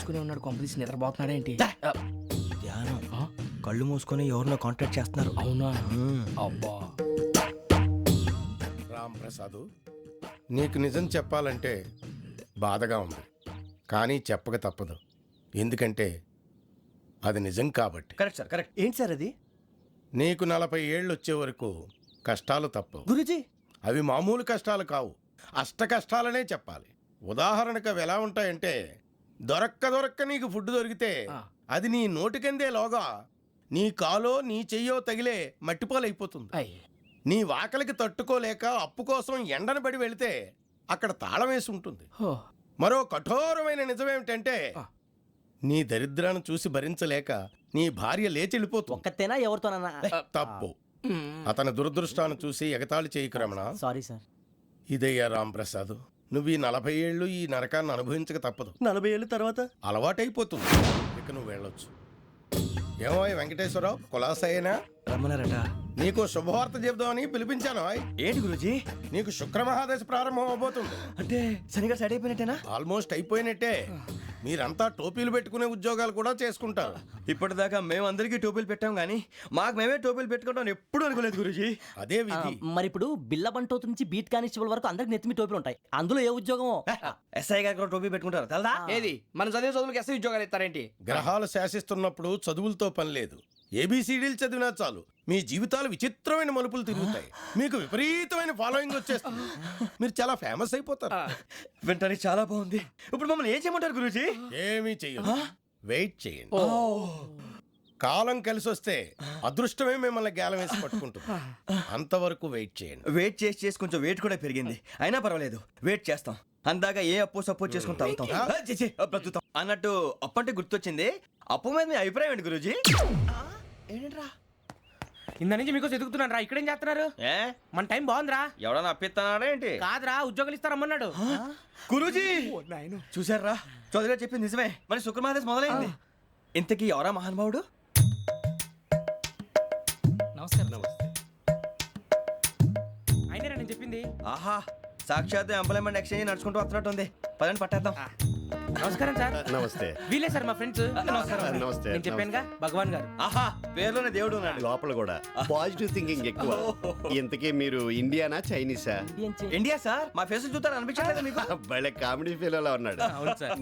మూసుకునే ఉన్నాడు, కొంపదీసి నిద్రపోతున్నాడేంటి? ధ్యానం. కళ్ళు మూసుకొని ఎవరినో కాంటాక్ట్ చేస్తున్నారు. అవునా? అబ్బా. రామ్ ప్రసాద్, నీకు నిజం చెప్పాలంటే బాధగా ఉంది, కానీ చెప్పక తప్పదు. ఎందుకంటే అది నిజం కాబట్టి. Correct sir, correct. ఏంటి సార్ అది? నీకు 40 ఏళ్ళు వచ్చే వరకు కష్టాలు తప్పవు. గురూజీ, అవి మామూలు కష్టాలు కావు, అష్ట కష్టాలనే చెప్పాలి. ఉదాహరణకు అవి ఎలా ఉంటాయంటే, దొరక్క నీకు ఫుడ్ దొరికితే అది నీ నోటికందే లోగా నీ కాలో నీ చెయ్యో తగిలే మట్టిపాలైపోతుంది. నీ వాకలికి తట్టుకోలేక అప్పు కోసం ఎండను పడి వెళితే అక్కడ తాళం వేసి ఉంటుంది. మరో కఠోరమైన నిజమేమిటంటే, నీ దరిద్రాన్ని చూసి భరించలేక నీ భార్య లేచి వెళ్ళిపోతుంది. ఒక్కతేనా ఎవరితోనన్నా? తప్పు. అతని దురదృష్టాన్ని చూసి ఎగతాళి చేయకు రమణ. Sorry sir. ఇదయ్యా రాంప్రసాద్, నువ్వు ఈ 40 ఏళ్ళు ఈ నరకాన్ని అనుభవించక తప్పదు. 40 ఏళ్ళ తర్వాత అలవాటైపోతుంది. ఇక నువ్వు వెళ్ళొచ్చు. ఏమో వెంకటేశ్వరరావు, కులాసైనా రమ్మన్నారట. నీకు శుభవార్త చెబుదామని పిలిపించాను. ఏంటి గురూజీ? నీకు శుక్రమహాదశ ప్రారంభం అవబోతుంది. అంటే శనిగా సెట్ అయిపోయినట్టేనా? ఆల్మోస్ట్ అయిపోయినట్టే. మీరంతా టోపీలు పెట్టుకునే ఉద్యోగాలు కూడా చేసుకుంటారు. ఇప్పటిదాకా మేమందరికీ టోపీలు పెట్టాం గానీ మాకు మేమే టోపీలు పెట్టుకుంటాం ఎప్పుడు అనుకోలేదు గురూజీ. అదే విధి. మరి ఇప్పుడు బిల్ల బంటోతు నుంచి బీట్ కానిస్టేబుల్ వరకు అందరికి నెత్తిమి టోపీలు ఉంటాయి. అందులో ఏ ఉద్యోగమో? ఎస్ఐ గారు కూడా టోపీ పెట్టుకుంటారు తెలదా? ఏది మన చదివే చదువులకు ఎస్ఐ ఉద్యోగాలు ఇస్తారేంటి? గ్రహాలు శాసిస్తున్నప్పుడు చదువులతో పని లేదు. ఏబిసిడీలు చదివినా చాలు మీ జీవితాలు విచిత్రమైన మలుపులు తిరుగుతాయి. మీకు విపరీతమైన ఫాలోయింగ్ వచ్చేస్తుంది. మీరు చాలా ఫేమస్ అయిపోతారు. వింటానికి చాలా బాగుంది. ఇప్పుడు మమ్మల్ని ఏం చేయమంటారు గురూజీ? ఏమీ చెయ్యదు, వెయిట్ చేయండి. కాలం కలిసి వస్తే అదృష్టమే మిమ్మల్ని గేలం వేసి పట్టుకుంటుంది. అంతవరకు వెయిట్ చేయండి. వెయిట్ చేసి కొంచెం వెయిట్ కూడా పెరిగింది. అయినా పర్వాలేదు, వెయిట్ చేస్తాం. అందాక ఏ అప్పు సపోర్ట్ చేసుకుని తాగుతాం, బ్రతుకుతాం అన్నట్టు. అప్పు అంటే గుర్తొచ్చింది. అప్పు మీద మీ అభిప్రాయం ఏంటి గురూజీ? ఏంటరా ఇంత నుంచి మీకు ఎదుగుతున్నాను రా. ఇక్కడేం చేస్తున్నారు? మన టైం బాగుందిరా. ఎవడన్నా అప్పిస్తున్నాడా ఏంటి? కాదురా, ఉద్యోగాలు ఇస్తారమ్మన్నాడు గురూజీ. చూసారా, చౌదరిగా చెప్పింది నిజమే. మరి శుక్రమహాదేశ్ మొదలైంది. ఇంతకీ ఎవరా మహానుభావుడు? నమస్కారం. అయినా నేను చెప్పింది. ఆహా, సాక్షాత్ ఎంప్లాయ్మెంట్ ఎక్స్చేంజ్ నడుచుకుంటూ వస్తున్నట్టు ఉంది. పదండి పట్టేద్దాం. నమస్కారం సార్. నమస్తే. వీలే సార్ మా ఫ్రెండ్స్. నమస్తే. నేను చెప్పానుగా, భగవాన్ గారు. ఆహా, పేర్లోనే దేవుడు ఉన్నాడు. లోపల కూడా పాజిటివ్ థింకింగ్ ఎక్కువ. ఇంతకీ మీరు ఇండియానా చైనీసా? India sir. మా ఫేస్ చూస్తారు అనిపించలేదు మీకు? భలే కామెడీ ఫీల్ ఉన్నాడు.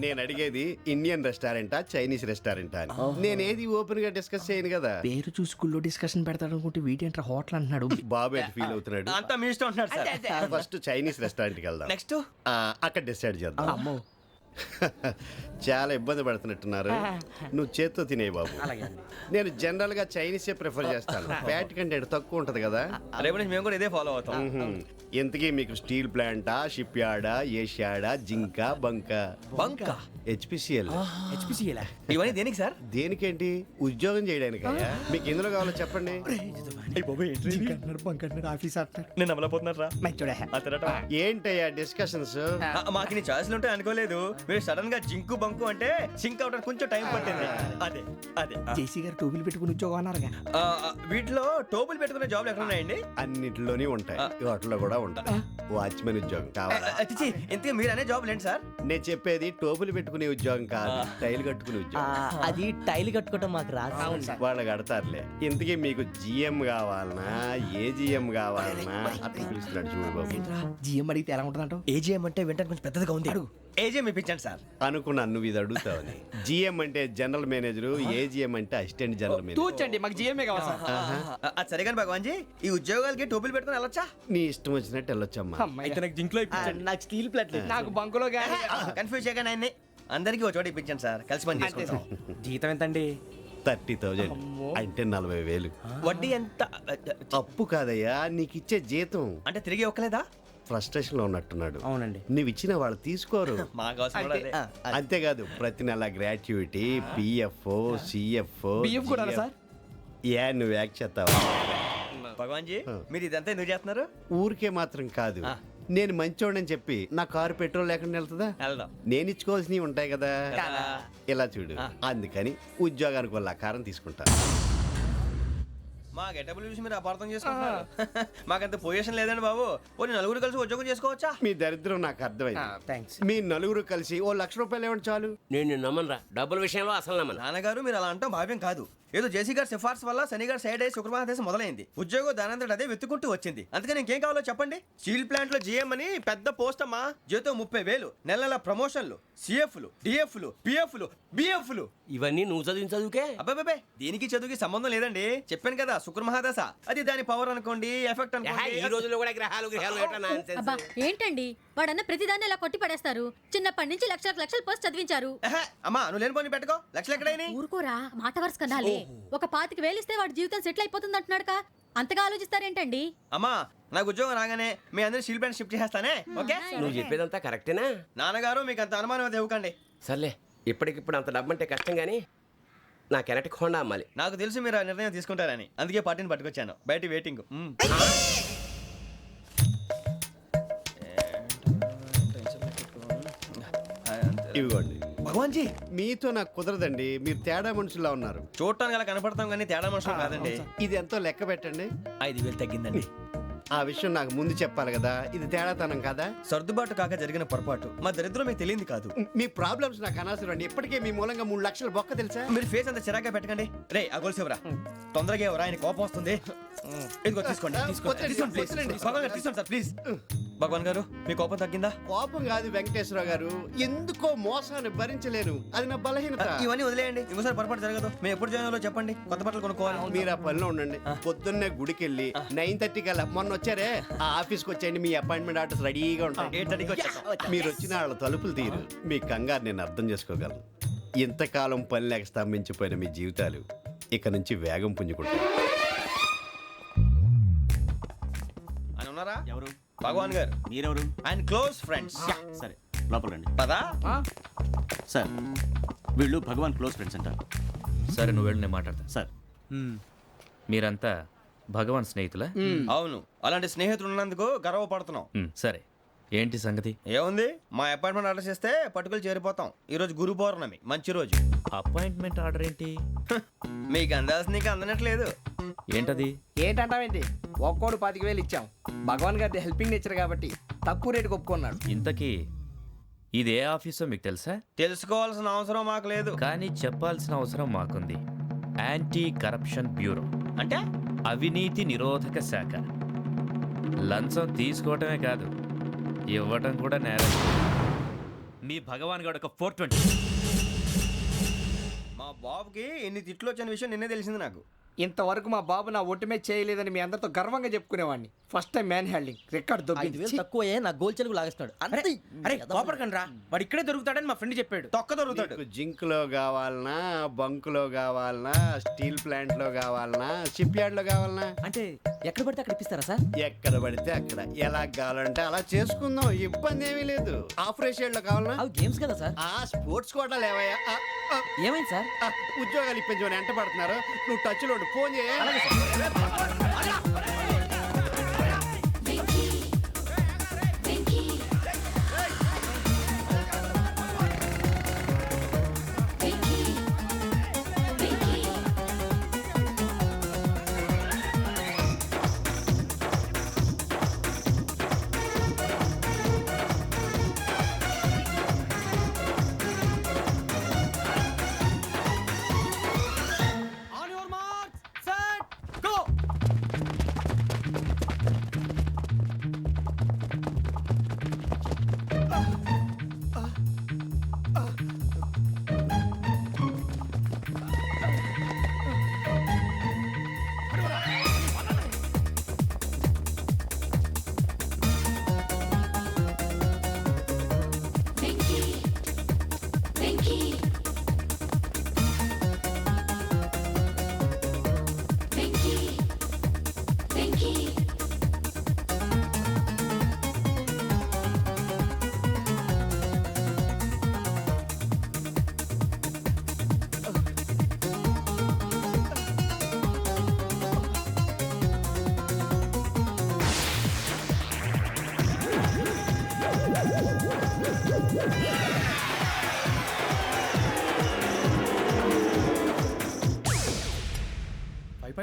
నేను అడిగేది ఇండియన్ రెస్టారెంటా చైనీస్ రెస్టారెంటా అని. నేనేది ఓపెన్ గా డిస్కస్ చేయను కదా. పేరు చూసుకుల్లో డిస్కషన్ పెడతాడు అనుకుంటే వీటేంట్రా హోటల్ అంటున్నాడు. బాబు ఎట్ ఫీల్ అవుతున్నాడు. అంతా మీ ఇష్టం ఉంటున్నాడు సార్. ఫస్ట్ చైనీస్ రెస్టారెంట్ కి వెళ్దాం. నెక్స్ట్ అక్కడ డిసైడ్ చేద్దాం. చాలా ఇబ్బంది పడుతున్నట్టున్నారు. నువ్వు చేత్తో తినే బాబు. నేను జనరల్ గా చైనీసే ప్రిఫర్ చేస్తాను. ఫ్యాట్ కంటెంట్ తక్కువ ఉంటది కదా. రేపు నుంచి మేము కూడా ఇదే ఫాలో అవుతాం. ఇంతకీ మీకు స్టీల్ ప్లాంటా, షిప్ యార్డా, ఏషియాడా, జింక, బంకా? బంకా, హెచ్పిసిఎల్. ఇవన్నీ దేనికి సార్? దేనికేంటి? ఉద్యోగం చేయడానికి. మీకు ఎందులో కావాలో చెప్పండి. నేను అమలపోతున్నారా? ఏంటయ్యా డిస్కషన్స్? మాకు నీ ఛాయిస్లు ఉంటాయి అనుకోలేదు. మీరు సడన్ గా జింకు బంకు అంటే సింక్ అవడానికి కొంచెం టైం పట్టింది. అదే అదే జేసీ గారు టోపీలు పెట్టుకుని ఉద్యోగం అన్నారుగా. వీటిలో టోపులు పెట్టుకునే జాబ్లు ఎక్కడ ఉన్నాయండి? అన్నిటిలోనే ఉంటాయి, వాటిలో కూడా ఉంటాయి. వాచ్మెన్ ఉద్యోగం కావాలా? ఇంతకీ మీరు అనే జాబ్ ఏంటి సార్? నేను చెప్పేది టోపులు పెట్టుకునే ఉద్యోగం కాదు, టైల్ కట్టుకునే ఉద్యోగం. అది టైల్ కట్టుకోవటం మాకు రాదు. వాళ్ళు కడతారులే. ఇంతకీ మీకు జిఎం కావాలనా, ఏ జిఎం కావాలనా? అట్లా పిలుస్తున్నాడు చూడు బాబు. జిఎం అడిగితే ఎలా ఉంటుందంట? ఏజీఎం అంటే వింటానికి కొంచెం పెద్దదిగా ఉంది. ఏజీఎం ఇప్పించండి సార్. అనుకున్నాను నువ్వు ఇది అడుగుతావని. జిఎం అంటే జనరల్ మేనేజర్, ఏజిఎం అంటే అసిస్టెంట్ జనరల్ మేనేజర్. తూచండి, మాకు జిఎంఏ కావాలి సార్. అది సరే కానీ భగవాన్ జీ, ఈ ఉద్యోగాలకి టోపులు పెట్టుకుని వెళ్ళొచ్చా? నీ ఇష్టం వచ్చినట్టు వెళ్ళొచ్చమ్మా. అయితే నాకు జింక్లో నాకు స్టీల్ ప్లేట్, నాకు బంకులో గానీ. కన్ఫ్యూజ్ చేయగానే ఆయన్ని అందరికీ ఒక చోట ఇప్పించండి సార్. కలిసి పని చేసుకుంటాం. జీతం ఎంతండి? 30,000 అంటే 40,000. వడ్డీ ఎంత? అప్పు కాదయ్యా, నీకు ఇచ్చే జీతం. అంటే తిరిగి ఒక్కలేదా? ఫ్రస్ట్రేషన్ లో ఉన్నట్టున్నాడు. అవునండి. నువ్వు ఇచ్చిన వాళ్ళు తీసుకోరు. మాకు అవసరం కూడా అదే. అంతేకాదు ప్రతి నెల గ్రాట్యుటీ, పిఎఫ్, సిఎఫ్. బియ్యం కూడా సార్? ఏ నువ్వు యాక్ట్ చేస్తావా? భగవాన్ జీ, మీరు ఇదంతా ఎందుకు చేస్తున్నారు? ఊరికే మాత్రం కాదు, నేను మంచోడని చెప్పి నా కారు పెట్రోల్ లేకుండా వెళ్తుందా? వెళ్దాం. నేను ఇచ్చుకోవాల్సినవి ఉంటాయి కదా. ఇలా చూడు, అందుకని ఉద్యోగానికి వాళ్ళ ఆకారం తీసుకుంటా. మా గెటబుల్ చూసి మీరు అపార్థం చేసుకుంటున్నారు. మాకంత పొజిషన్ లేదండి బాబు. పోనీ నలుగురు కలిసి ఉద్యోగం చేసుకోవచ్చా? మీ దరిద్రం నాకు అర్థమైంది. థ్యాంక్స్. మీ నలుగురు కలిసి ఓ ₹1,00,000 ఇవ్వండి చాలు. నేను నమ్మనరా, డబ్బుల విషయంలో అసలు నమ్మను. నాన్నగారు మీరు అలా అంటాం భావ్యం కాదు. ఏదో జేసీ గారి సిఫార్సు వల్ల శని గారు సైడ్ అయ్యి శుక్రవారం మొదలైంది. ఉద్యోగం దానంతటి అదే వెతుకుంటూ వచ్చింది. అందుకని ఇంకేం కావాలో చెప్పండి. స్టీల్ ప్లాంట్ లో జీఎం అని పెద్ద పోస్ట్ అమ్మా. జీతం 30,000, నెల నెల ప్రమోషన్లు, సిఎఫ్లు, డిఎఫ్లు, పిఎఫ్లు, బిఎఫ్లు. ఇవన్నీ నువ్వు చదివిన చదువుకే. అబ్బాబే దీనికి చదువుకి సంబంధం లేదండి. చెప్పాను కదా శుక్ర మహాదశ. అది దాని పవర్ అనుకోండి, ఎఫెక్ట్ ఈ అనుకోండి. రోజుల్లో కూడా గ్రహాలు ఏటా nonsense? అబ్బా ఏంటండి వాడన్న ప్రతిదాన్ని ఇలా కొట్టి పడేస్తారు. చిన్నప్పటి నుంచి లక్షలు పోస్ట్ చదివించారు. అమ్మా నువ్వు లేని పోనీ పెట్టుకో. లక్షలు ఎక్కడైనా ఊరుకోరా, మాట వరుస కనాలే. ఒక 25,000 ఇస్తే వాడి జీవితం సెటిల్ అయిపోతుంది అంటున్నాడుగా. అంతగా ఆలోచిస్తారేంటండి? అమ్మా నాకు ఉద్యోగం రాగానే మీ అందరూ స్టీల్ ప్లాంట్ షిఫ్ట్ చేస్తానే. ఓకే నువ్వు చెప్పేదంతా కరెక్టేనా? నాన్నగారు మీకు అంత అనుమానం అయితే ఇవ్వకండి. సర్లే, ఇప్పటికిప్పుడు అంత డబ్బు అంటే కష్టం కానీ నా కెనటిక్ హోండా అమ్మాలి. నాకు తెలుసు మీరు ఆ నిర్ణయం తీసుకుంటారని, అందుకే పార్టీని పట్టుకొచ్చాను. బయట వెయిటింగ్. ఇవ్వండి. భగవాన్ జీ మీతో నాకు కుదరదండి. మీరు తేడా మనుషుల్లా ఉన్నారు. చూడటానికి అలా కనపడతాం కానీ తేడా మనుషులు కాదండి. ఇది ఎంతో లెక్క పెట్టండి. 5,000 తగ్గిందండి. ఆ విషయం నాకు ముందు చెప్పాలి కదా. ఇది తేడాతనం కదా. సర్దుబాటు కాక జరిగిన పొరపాటు. మా దరిద్రం మీకు తెలియంది కాదు. మీ ప్రాబ్లమ్స్ నాకు అనవసరం అండి. ఇప్పటికే మీ మూలంగా 3 లక్షలు బొక్క తెలుసా. మీరు ఫేస్ అంత చిరాగ్గా పెట్టకండి. రే ఆ గొలుసేవరా, తొందరగా ఎవరా, ఆయన కోపం వస్తుంది. ఇదిగో తీసుకోండి. తీసుకోండి ప్లీజ్. భగవాన్ గారు తీసుకోండి సార్ ప్లీజ్. భగవాన్ గారు మీ కోపం తగ్గిందా? కోపం కాదు వెంకటేశ్వర గారు, ఎందుకో మోసాన్ని భరించలేను. అది నా బలహీనత. ఇవన్నీ వదిలేయండి. ఇంకోసారి పొరపాటు జరగదు. మేము ఎప్పుడు జాయిన్ అవ్వాలో చెప్పండి. కొత్త బట్టలు కొనుక్కోవాలి. మీరు ఆ పనిలో ఉండండి. పొద్దున్నే గుడికి వెళ్ళి 9:30 కల్లా, మొన్న వచ్చారే ఆ ఆఫీస్కి వచ్చేయండి. మీ అపాయింట్మెంట్ ఆర్డర్స్ రెడీగా ఉంటాయి. 8:30కి వచ్చేస్తాం. మీరు వచ్చిన వాళ్ళ తలుపులు తీరు. మీ కంగారు నేను అర్థం చేసుకోగలను. ఇంతకాలం పని లేక స్తంభించిపోయిన మీ జీవితాలు ఇక నుంచి వేగం పుంజుకుంటాయి. ఆయన ఉన్నారా? ఎవరు? భగవాన్ గారు. మీరెవరు? ఆయన క్లోజ్ ఫ్రెండ్స్. సరే లోపల రండి. పదా సార్ వీళ్ళు భగవాన్ క్లోజ్ ఫ్రెండ్స్ అంటారు. సరే నువ్వు వెళ్ళి నేను మాట్లాడతా. సార్ మీరంతా భగవాన్ స్నేహితులా? అవును, అలాంటి స్నేహితులు ఉన్నందుకు గర్వపడుతున్నాం. సరే ఏంటి సంగతి? ఏముంది, మా అపాయింట్మెంట్ ఆర్డర్ చేస్తే పట్టుకులు చేరిపోతాం. ఈ రోజు గురు పౌర్ణమి, మంచి రోజు. అపాయింట్మెంట్ ఆర్డర్ ఏంటి? మీకు అందాల్సిన నీకు అందనట్లేదు. ఏంటది? ఏంటంటావేంటి? ఒక్కోడు 25,000 ఇచ్చాం. భగవాన్ గారి హెల్పింగ్ నేచర్ కాబట్టి తక్కువ రేటుకి ఒప్పుకున్నాడు. ఇంతకీ ఇది ఏ ఆఫీసో మీకు తెలుసా? తెలుసుకోవాల్సిన అవసరం మాకు లేదు. కానీ చెప్పాల్సిన అవసరం మాకుంది. యాంటీ కరప్షన్ బ్యూరో, అంటే అవినీతి నిరోధక శాఖ. లంచం తీసుకోవటమే కాదు, ఇవ్వటం కూడా నేరం. మీ భగవాన్ గారు ఒక 420. మా బాబుకి ఎన్ని తిట్లు వచ్చిన విషయం నిన్నే తెలిసింది నాకు. ఇంతవరకు మా బాబు నా ఒట్టుమే చేయలేదని మీ అందరితో గర్వంగా చెప్పుకునేవాడిని. First time man handing record 5,000 తక్కువ నా గోల్ చెలుగు లాగేస్తున్నాడు. అరే కోపడకండి రా, వాడు ఇక్కడే దొరుకుతాడని మా ఫ్రెండ్ చెప్పాడు. తొక్క దొరుకుతాడు. మీకు జింక్ లో కావాలనా, బంక్ లో కావాలనా, స్టీల్ ప్లాంట్ లో కావాలనా, షిప్ యార్డ్ లో కావాలనా? అంటే ఎక్కడ పడితే అక్కడ ఇప్పిస్తారా సార్? ఎక్కడ పడితే అక్కడ, ఎలా కావాలంటే అలా చేసుకుందాం. ఇబ్బంది ఏమీ లేదు. ఆపరేషన్ లో కావాలనా? అవి గేమ్స్ కదా సార్. ఆ స్పోర్ట్స్ కోటా లేవయ్యా. ఏమైంది సార్? ఉద్యోగాలు ఇప్పించమని ఎంట పడుతున్నారు. నువ్వు టచ్ లో ఫోన్ చేయ.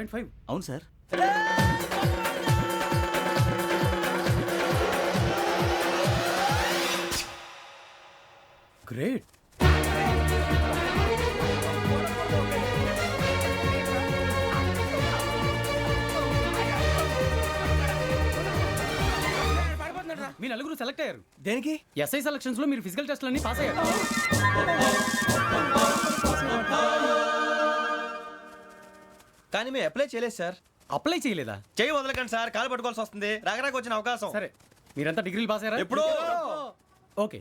9.5 అవును సార్. గ్రేట్. మీ నలుగురు సెలెక్ట్ అయ్యారు. దేనికి? ఎస్ఐ సెలక్షన్స్ లో మీరు ఫిజికల్ టెస్ట్లన్నీ పాస్ అయ్యారు. కానీ మేము అప్లై చేయలేదు సార్. అప్లై చేయలేదా? చేయి వదలకండి సార్, కాలు పట్టుకోవాల్సి వస్తుంది. రాగరాకు వచ్చిన అవకాశం. సరే, మీరంతా డిగ్రీలు పాస్ అయ్యారా? ఎప్పుడో. ఓకే,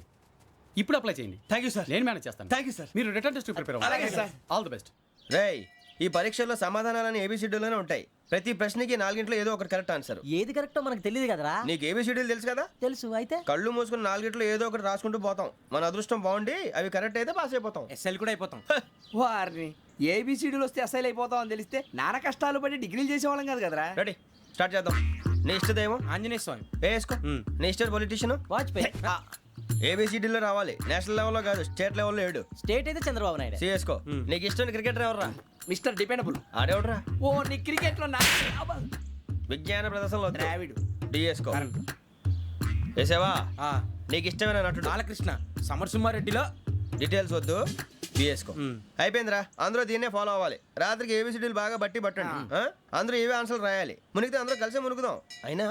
ఇప్పుడు అప్లై చేయండి. Thank you sir. నేను మేనేజ్ చేస్తాను. Thank you sir. మీరు రిటర్న్ టెస్ట్ ప్రిపేర్ అవ్వండి. అలాగే సార్. All the best. రేయ్, ఈ పరీక్షల్లో సమాధానాలని ఏబిసిడ్యూల్లోనే ఉంటాయి. ప్రతి ప్రశ్నకి 4 ఏదో ఒకటి కరెక్ట్ ఆన్సర్. ఏది కరెక్టో మనకు తెలియదు కదరా. నీకు ఏబిసిడ్యూల్ తెలుసు కదా? తెలుసు. అయితే కళ్ళు మూసుకుని 4 ఏదో ఒకటి రాసుకుంటూ పోతాం. మన అదృష్టం బాగుండి అవి కరెక్ట్ అయితే పాస్ అయిపోతాం. ఎస్ఎల్ కూడా అయిపోతాం. వారిని ఏబిసిడీలు వస్తే ఎస్ఐలు అయిపోతాం అని తెలిస్తే నాన్న కష్టాలు పడి డిగ్రీలు చేసేవాళ్ళం కాదు కదరా. రెడీ, స్టార్ట్ చేద్దాం. నీ ఇష్టదేమో ఆంజనేయ స్వామి. వేసుకో. నీ ఇష్ట పొలిటీషియన్ వాజ్పేయి. ఏబిసిడీలో రావాలి. నేషనల్ లెవెల్లో కాదు, స్టేట్ లెవెల్లో 7. స్టేట్ అయితే చంద్రబాబు నాయుడు. సిఎస్కో. నీకు ఇష్టం క్రికెటర్ ఎవర్రా? Mister dependable. ఆడేవడరా? ఓ నీ క్రికెట్ లో విజ్ఞాన ప్రదర్శనలో ద్రావిడు. డిఎస్కో. వేసావా? నీకు ఇష్టమైన నటుడు? బాలకృష్ణ. సమర్సింహారెడ్డిలో డీటెయిల్స్ వద్దు, బిఎస్కో. అయిపోయిందిరా. అందరూ దీన్నే ఫాలో అవ్వాలి. రాత్రికి ఏబిసిడీలు బాగా బట్టి పట్టండి. అందరూ ఏవే ఆన్సర్లు రాయాలి. మునిగితే అందరూ కలిసి మునుగుదాం. అయినా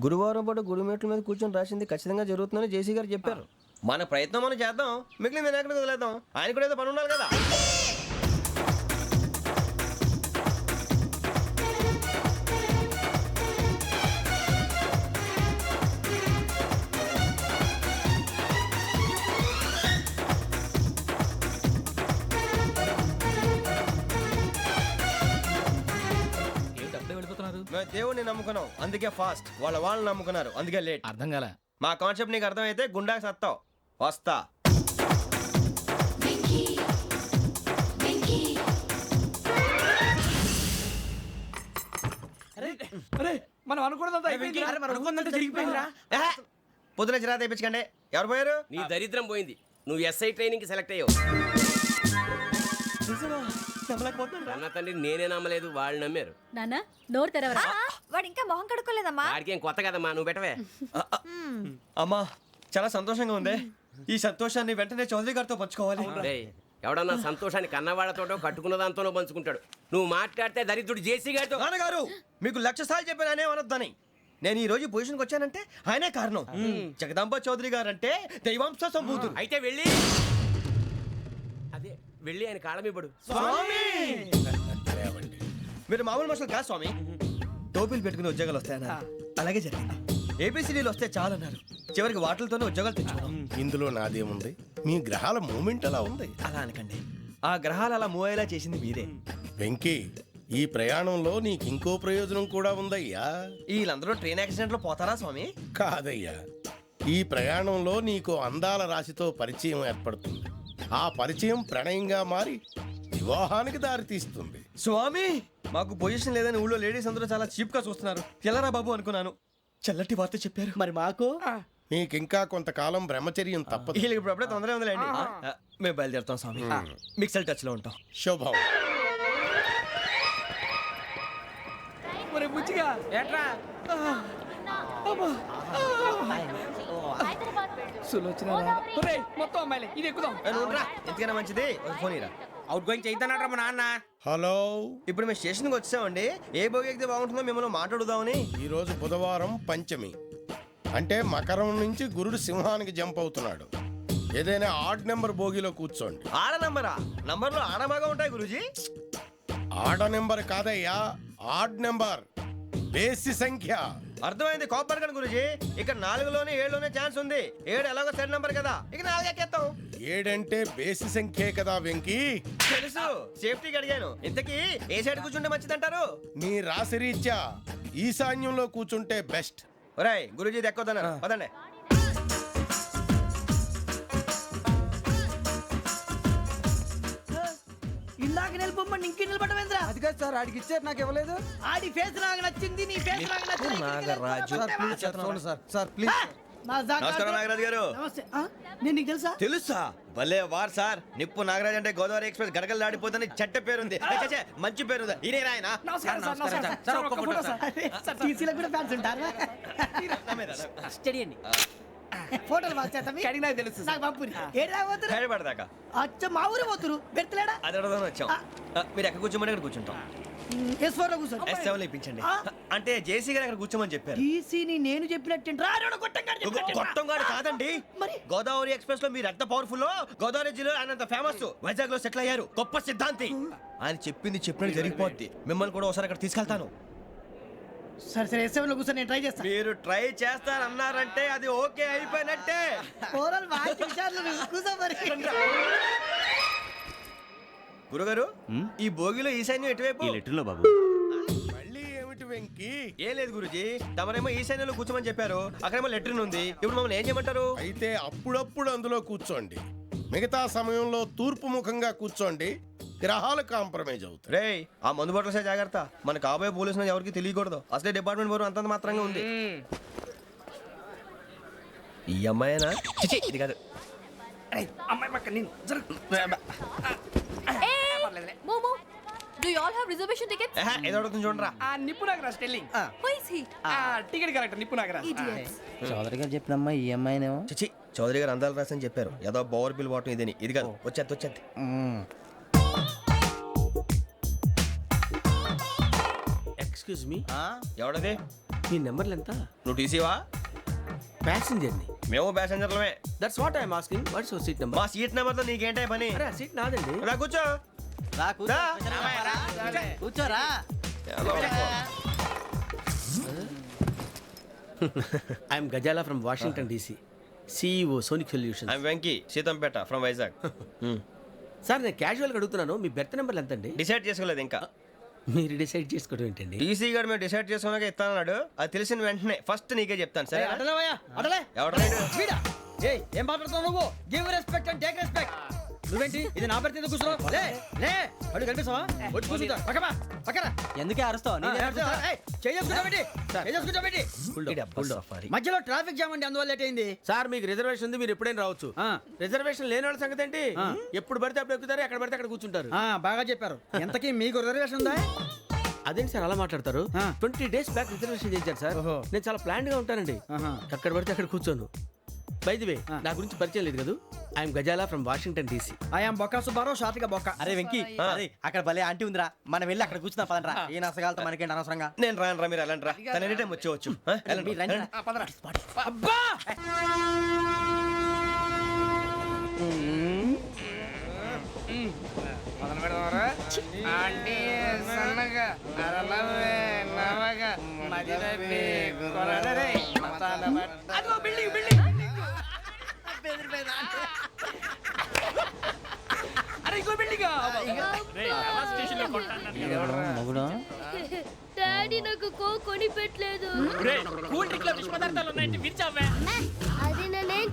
గురువారం పాటు గురుమేట్ల మీద కూర్చొని రాసింది ఖచ్చితంగా జరుగుతుందని జేసీ గారు చెప్పారు. మన ప్రయత్నం మనం చేద్దాం, మిగిలింది నేను ఎక్కడికి వదిలేద్దాం. ఆయన కూడా ఏదో పని ఉండాలి కదా. మేము దేవుడిని నమ్ముకున్నాం, అందుకే ఫాస్ట్. వాళ్ళు నమ్ముకున్నారు, అందుకే లేట్. అర్థం కాలే. మా కాన్సెప్ట్ నీకు అర్థమైతే గుండాకి సత్తావు. వస్తా. మనం అనుకున్నదంతా జరిగిపోయిందిరా. పొద్దున చిరా తెప్పించకండి. ఎవరు పోయారు? నీ దరిద్రం పోయింది. నువ్వు ఎస్ఐ ట్రైనింగ్ కి సెలెక్ట్ అయ్యావు. అన్న తండ్రి నేనే నమ్మలేదు, వాళ్ళు నమ్మారు. నాన్న నోరు తెరవరా. వాడు ఇంకా మొహం కడుక్కోలేదమ్మా. వాడికి ఏం కొత్త కదమ్మా, నువ్వు పెట్టవే. అమ్మా, చాలా సంతోషంగా ఉంది. ఈ సంతోషాన్ని వెంటనే చౌదరి గారితో పంచుకోవాలి. డేయ్, ఎవడన్నా సంతోషాన్ని కన్నవాళ్లతోటో కట్టుకున్న దాంతోనో పంచుకుంటాడు. నువ్వు మాట్లాడితే దరిద్రుడు జేసీ గారితో. నాన్నగారు, మీకు 1,00,000 సార్లు చెప్పానే అనొద్దని. నేను ఈ రోజు పొజిషన్కి వచ్చానంటే ఆయనే కారణం. జగదాంబ చౌదరి గారు అంటే దైవాంశ సంభూతుడు. అయితే వెళ్ళి అదే వెళ్ళి ఆయన కాళ్ళమివ్వడు. మీరు మామూలు మనుషులు కాదు స్వామి. టోపీలు పెట్టుకుని ఉద్యోగాలు వస్తాయన్నారు, అలాగే జరిగింది. ఏబిసిడీలు వస్తే చాలన్నారు, చివరికి వాటిలతోనే ఉద్యోగాలు తెచ్చుకున్నాం. ఇందులో నాదేముంది? మీ గ్రహాల మూమెంట్ అలా ఉంది. అలా అనకండి, ఆ గ్రహాలు అలా మూవ్ అయ్యేలా చేసింది మీరే. వెంకీ, ఈ ప్రయాణంలో నీకు ఇంకో ప్రయోజనం కూడా ఉందయ్యా. వీళ్ళందరూ ట్రైన్ యాక్సిడెంట్ లో పోతారా స్వామి? కాదయ్యా, ఈ ప్రయాణంలో నీకు అందాల రాశితో పరిచయం ఏర్పడుతుంది. ఆ పరిచయం ప్రణయంగా మారి వివాహానికి దారితీస్తుంది. స్వామి, మాకు పొజిషన్ లేదని ఊళ్ళో లేడీస్ అందరూ చాలా చీప్ గా చూస్తున్నారు. ఎలారా బాబు అనుకున్నాను. చల్లటి వార్త చెప్పారు. మరి మాకు నీకింకా కొంతకాలం బ్రహ్మచర్యం తప్పదు. వీళ్ళకి ఇప్పుడు అప్పుడే తొందరగా ఉందిలేండి. మేము బయలుదేరుతాం స్వామి. మిక్సెల్ టచ్ లో ఉంటాం. శుభం. బుచ్చిగా ఏట్రా మొత్తం అమ్మాయిలే, ఇది ఎక్కుదాం. ఎందుకైనా మంచిది ఫోన్ ఇరా. అవుట్ గోయింగ్ చేద్దానట్రా మా నాన్న. హలో, ఇప్పుడు మేము స్టేషన్కి వచ్చామండి. ఏ బోగి ఎక్కితే బాగుంటుందో మిమ్మల్ని మాట్లాడుదామని. ఈరోజు బుధవారం పంచమి, అంటే మకరం నుంచి గురుడు సింహానికి జంప్ అవుతున్నాడు. ఏదైనా ఆడ్ నెంబర్ బోగిలో కూర్చోండి. ఆడ నంబరా? నంబర్లో ఆడ బాగా ఉంటాయి గురూజీ. ఆడ నెంబర్ కాదయ్యా, ఆడ్ నెంబర్, బేసి సంఖ్య. అర్థమైంది, కాపర్ కానీ గురూజీ. ఇక్కడ 4లోనే 7లోనే ఛాన్స్ ఉంది. 7 ఎలాగో సెడ్ నంబర్ కదా, ఇక 4 ఎక్కేస్తాం. 7 అంటే బేసి సంఖ్యే కదా వెంకీ. తెలుసు, సేఫ్టీకి అడిగాను. ఇంతకీ ఏ సైడ్ కూర్చుంటే మంచిదంటారు? నీ రాశి రీత్యా ఈశాన్యంలో కూర్చుంటే బెస్ట్. ఒరాయ్, గురూజీ దెక్కొద్దన్నారు, పదండి. ఇందాక నిలబొమ్మని ఇంకే నిలబడమేంద్రా. అది కాదు సార్, ఆడికి ఇచ్చారు, నాకు ఇవ్వలేదు. ఆడి ఫేస్ నాకు నచ్చింది, నీ ఫేస్ నాకు నచ్చింది. Nagaraju, sir please. నమస్కారం నాగరాజు గారు. నమస్తే నేను నీకు తెలుసా? తెలుసా? భలే వార్ సార్. నిప్పు నాగరాజ్ అంటే గోదావరి ఎక్స్ప్రెస్ గడగలు దాడిపోతుంది చెట్ట పేరుంది. ఛే, మంచి పేరుంది. ఈయన ఆయన టీసీలో కూడా ఫ్యాన్స్ ఉంటారా? స్టడీ అండి. ఫోటోలు కడిగి నాకు తెలుసు నాకు పంపుని ఏడా పోతురు? హైదరాబాద్ అచ్చ మా ఊరు పోతురు పెడతలేడా? అది అడగదామని వచ్చాం. మీరు ఎక్కడ కూర్చోమని అక్కడ కూర్చుంటాం. S4 లో కూర్చో. S7 ఇప్పించండి. అంటే జేసీ గారు అక్కడ కూర్చోమని చెప్పారు. టీసీని నేను చెప్పినట్టు గొట్టంగాడు కాదండి. మరి గోదావరి ఎక్స్ప్రెస్ లో మీరు ఎంత పవర్ఫుల్, గోదావరి జిల్లా ఆయన ఫేమస్, వైజాగ్ లో సెటిల్ అయ్యారు, గొప్ప సిద్ధాంతి. ఆయన చెప్పింది చెప్పినట్టు జరిగిపోద్ది. మిమ్మల్ని కూడా ఒకసారి అక్కడ తీసుకెళ్తాను. సరే సరే S7 లో కూర్చో, నేను ట్రై చేస్తాను. మీరు ట్రై చేస్తారన్నారంటే అది ఓకే అయిపోయినట్టే. కూర్చో మరి. గురుగారు, ఈ భోగిలో ఈశాన్యం ఎటువైపు? ఈ లెటర్లో బాబు. మళ్ళీ ఏమిటి వెంకీ? ఏం లేదు గురుజీ, తమరేమో ఈశాన్యంలో కూర్చోమని చెప్పారు, అక్కడేమో లెటర్ ఉంది. ఇప్పుడు మమ్మల్ని ఏం చేయమంటారు? అయితే అప్పుడప్పుడు అందులో కూర్చోండి, మిగతా సమయంలో తూర్పు ముఖంగా కూర్చోండి. గ్రహాలు కాంప్రమైజ్ అవుతాయి. రే, ఆ మందు బట్టలసే జాగ్రత్త. మన కాబోయే పోలీసులు ఎవరికి తెలియకూడదు. అసలే డిపార్ట్మెంట్ బోరు అంతంత మాత్రంగా ఉంది. ఈ అమ్మాయినా? చిచి, ఇది కాదు. అమ్మాయి పక్క నేను Momo, do you all have reservation tickets? ఏదో అడుగుతుంది చూడరా. ఆ నిప్పు Nagaraj telling. Who is he? Ticket correct నిప్పు నాగరాజ్. Idiots. చౌదరి గారు చెప్పినమ్మా ఈ అమ్మాయినేమో. చిచి, చౌదరి గారు అందాలు రాసని చెప్పారు. ఏదో బోర్ బిల్ వాటం ఇదని. ఇది కాదు, వచ్చేది. Excuse me, ఎవడది? మీ నెంబర్లు ఎంత? నువ్వు టీసీవా? ప్యాసింజర్ ని. మేము ప్యాసెంజర్లమే. That's what I'm asking. What's your seat number? మా సీట్ నెంబర్తో నీకేంటే పని? అరే ఆ సీట్ నాదండి. రా కూర్చో. రా. కూర్చోరా. I'm Gazala from Washington DC, CEO Sonic Solution. I'm Venky, Seethampeta from Vizag. Sir నేను క్యాజువల్గా అడుగుతున్నాను, మీ బెర్త్ నెంబర్లు ఎంత అండి? డిసైడ్ చేసుకోలేదు ఇంకా. మీరు డిసైడ్ చేసుకోవడం ఏంటండి? టీసీ గారు మేము డిసైడ్ చేసుకున్నాక ఇస్తానన్నాడు. అది తెలిసిన వెంటనే ఫస్ట్ నీకే చెప్తాను. సరే? ఎవరు ఏం మాట్లాడుతావు నువ్వు? Give respect and take respect. నువ్వేంటి ఇది నా పరిస్థితి కూర్చున్నావు? అడుగు కనిపిస్తావా? వచ్చి కూర్చుంటా. పక్కరా. ఎందుకే అరుస్తావు? మధ్యలో ట్రాఫిక్ జామ్ అండి, అందువల్ల లేట్ అయింది. సార్ మీకు రిజర్వేషన్ ఉంది, మీరు ఎప్పుడైనా రావచ్చు. రిజర్వేషన్ లేని వాళ్ళ సంగతి ఏంటి? ఎప్పుడు పడితే అప్పుడు ఎక్కుతారు, ఎక్కడ పడితే అక్కడ కూర్చుంటారు. బాగా చెప్పారు. ఎంతకీ మీకు రిజర్వేషన్ ఉందా? అదేంటి సార్ అలా మాట్లాడతారు? 20 days బ్యాక్ రిజర్వేషన్ చేశారు సార్. నేను చాలా ప్లాన్డ్ గా ఉంటానండి, అక్కడ పడితే అక్కడ కూర్చోను. బై ది వే, నా గురించి పరిచయం లేదు కదా. I'm Gazala from Washington DC. I'm Bokka Subbarao, షాతిక బొక్క. అరే వెంకీ, అక్కడ భలే ఆంటీ ఉందిరా, మనం వెళ్ళి అక్కడ కూర్చున్నా పదరా. ఏ నసగాలతో మనకేంటి అనవసరంగా. నేను రాను రా, మీరు వెళ్ళండి రా. తన ఎనీ టైం వచ్చేవచ్చు. అబ్బా మొదలు పెడదామరా? ఆంటీ సన్నగా నరలవే నవగా మదిరపే కొరడరే మతాల బట్ట. అదిగో బిల్డింగ్ బిల్డింగ్. అరే ఇంకో బిల్డింగ్. డాడీ నాకు కోక్ కొని పెట్టలేదు. కూల్ డ్రింక్ లో విష పదార్థాలు ఉన్నాయంటే విరిచావే. అది నేనేం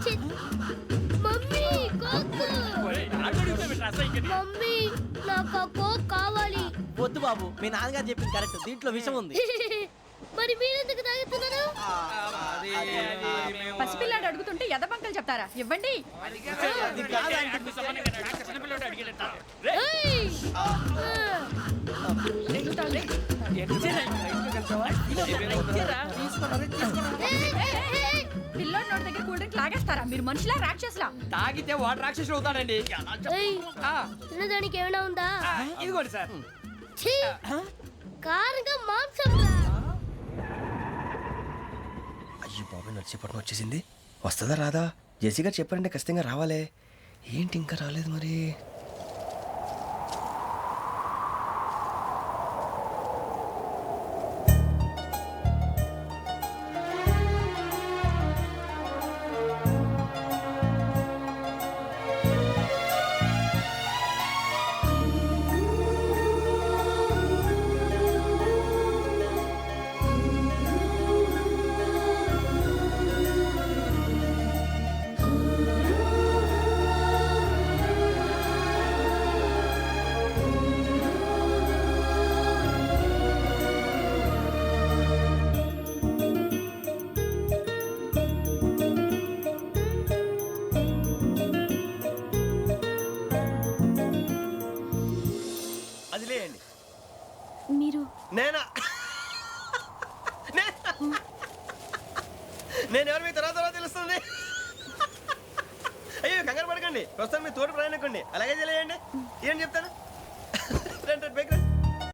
మమ్మీ కోక్. మమ్మీ నాకు కోక్ కావాలి. వద్దు బాబు, మీ నాన్నగారు చెప్పింది కరెక్ట్, దీంట్లో విషయం ఉంది. మరి మీరెందుకు తాగుతున్నారు? పసిపిల్లాడు అడుగుతుంటే ఎదబంకలు చెప్తారా? ఇవ్వండి. పిల్లోడి నోటి దగ్గర కూల్ డ్రింక్ లాగేస్తారా? మీరు మనుషులా రాక్షసులా? తాగితే వాడు రాక్షసుడు అవుతాడండి. తినడానికి ఏమైనా ఉందా? ఇదిగోండి సార్. కారంగా మాంసం. అయ్యో బాబాయ్, నడిచేపట్నం వచ్చేసింది. వస్తుందా రాదా? జేసీ గారు చెప్పారంటే ఖచ్చితంగా రావాలే. ఏంటి ఇంకా రాలేదు మరి? ప్రస్తుతం మీ తోటి ప్రయాణకండి అలాగే తెలియండి ఏం చెప్తాను రండి, రండి, బైక్ రండి.